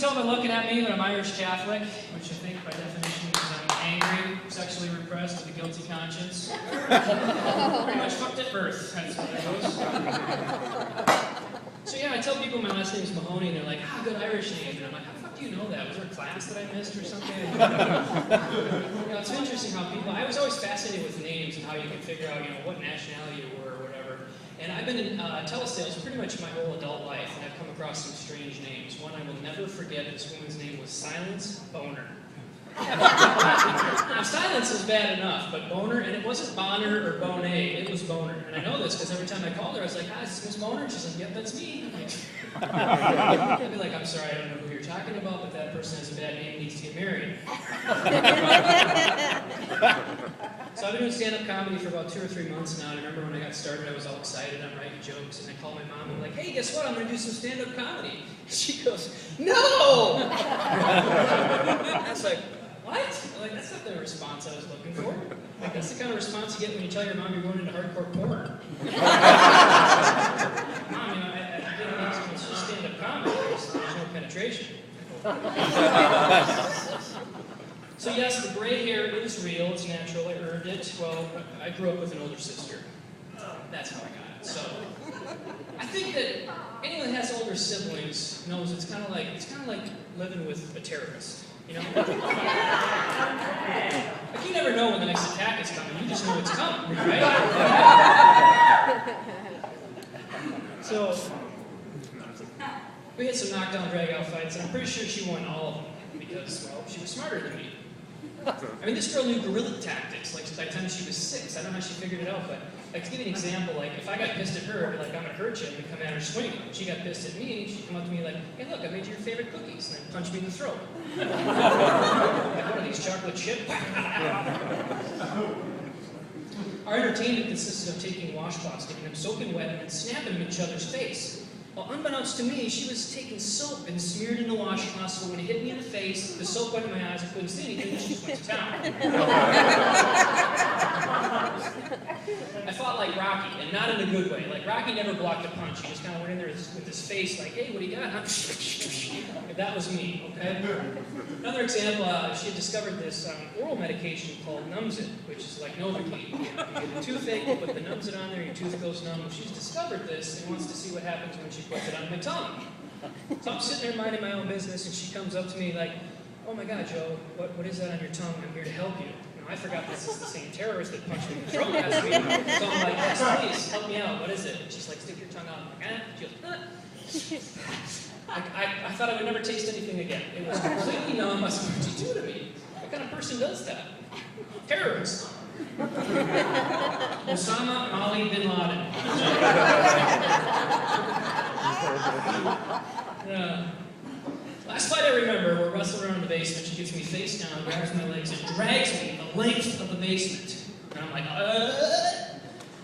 tell by looking at me that I'm Irish Catholic, which I think by definition means I'm angry, sexually repressed, with a guilty conscience. Pretty much fucked at birth, that's what it goes. So yeah, I tell people my last name is Mahoney, and they're like, ah, good Irish name. And I'm like, how the fuck do you know that? Was there a class that I missed or something? You know, it's interesting how people, I was always fascinated with names and how you can figure out, what nationality you were or whatever. And I've been in telesales pretty much my whole adult life, and I've come across some strange names. One I will never forget, this woman's name was Silence Boner. Now, Silence is bad enough, but Boner, and it wasn't Bonner or Bonet, it was Boner. And I know this because every time I called her, I was like, hi, is this Miss Boner? And she's like, yep, that's me. I'd be like, I'm sorry, I don't know who you're talking about, but that person has a bad name and needs to get married. So I've been doing stand-up comedy for about 2 or 3 months now, and I remember when I got started, I was all excited, I'm writing jokes, and I called my mom, and I'm like, hey, guess what, I'm going to do some stand-up comedy. She goes, no! I was like, what? Like, that's not the response I was looking for. Like, that's the kind of response you get when you tell your mom you're going into hardcore porn. Mom, I didn't think it's just stand-up comedy, there's no penetration. So yes, the gray hair is real, it's natural, I earned it. Well, I grew up with an older sister. That's how I got it. So, I think that anyone that has older siblings knows it's kind of like living with a terrorist, Like you never know when the next attack is coming, you just know it's coming, right? So, we had some knockdown, drag-out fights, and I'm pretty sure she won all of them because, well, she was smarter than me. I mean, this girl knew guerrilla tactics, like by the time she was 6. I don't know how she figured it out, but like to give you an example, like if I got pissed at her, I'd be like, I'm gonna hurt you, and I'd come at her swinging. If she got pissed at me, she'd come up to me like, hey look, I made you your favorite cookies, and then punch me in the throat. Like, what are these, chocolate chip? Our entertainment consisted of taking washcloths, getting them soaking wet, and then snapping them in each other's face. Well, unbeknownst to me, she was taking soap and smeared in the washcloth, so when it hit me in the face, the soap went in my eyes, I couldn't see anything, and she just went to town. I fought like Rocky, and not in a good way. Like, Rocky never blocked a punch. He just kind of went in there with his face like, hey, what do you got? That was me, okay? Another example, she had discovered this oral medication called Numzit, which is like Novocaine. You get a toothache, you put the Numzit on there, your tooth goes numb. She's discovered this and wants to see what happens when she puts it on my tongue. So I'm sitting there minding my own business, and she comes up to me like, oh my God, Joe, what is that on your tongue? I'm here to help you. I forgot this is the same terrorist that punched me in the throat last week. So I'm like, yes, please, help me out. What is it? And she's like, stick your tongue out. I'm like, She goes, I thought I would never taste anything again. It was completely numb. I said, what did you do to me? What kind of person does that? Terrorist. Osama Ali bin Laden. Last fight I remember, we're wrestling around in the basement. She gets me face down, grabs my legs, and drags me the length of the basement. And I'm like, I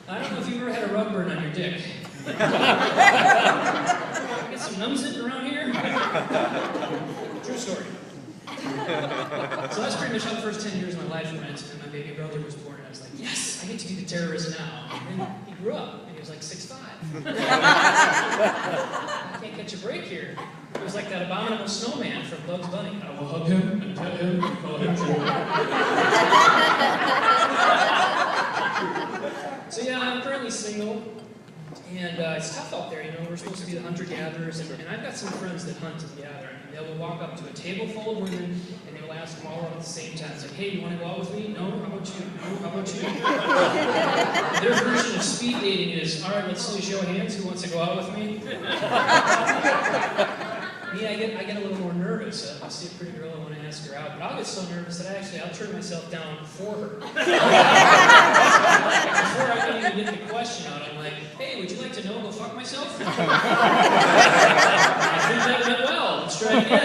don't know if you've ever had a rug burn on your dick. Get some Numzit around here? True story. So that's pretty much how the first 10 years of my life went, and then my baby brother was born, and I was like, yes, I get to be the terrorist now. And then he grew up, and he was like 6'5". I can't catch a break here. It was like that abominable snowman from Bugs Bunny. I will hug him and pet him and call him Joe. So yeah, I'm currently single, and it's tough out there, we're supposed to be the hunter-gatherers, and I've got some friends that hunt and gather, and they will walk up to a table full of women, and they will ask them all at the same time, it's like, hey, you want to go out with me? No? How about you? No? How about you? Their version of speed dating is, all right, let's see a show of hands, who wants to go out with me? Me, I get a little more nervous. I see a pretty girl, I want to ask her out, but I'll get so nervous that I'll turn myself down for her. Before I can even get the question out, I'm like, hey, would you like to know go fuck myself? I think that went well. Let's try again.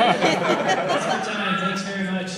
That's my time. Thanks very much.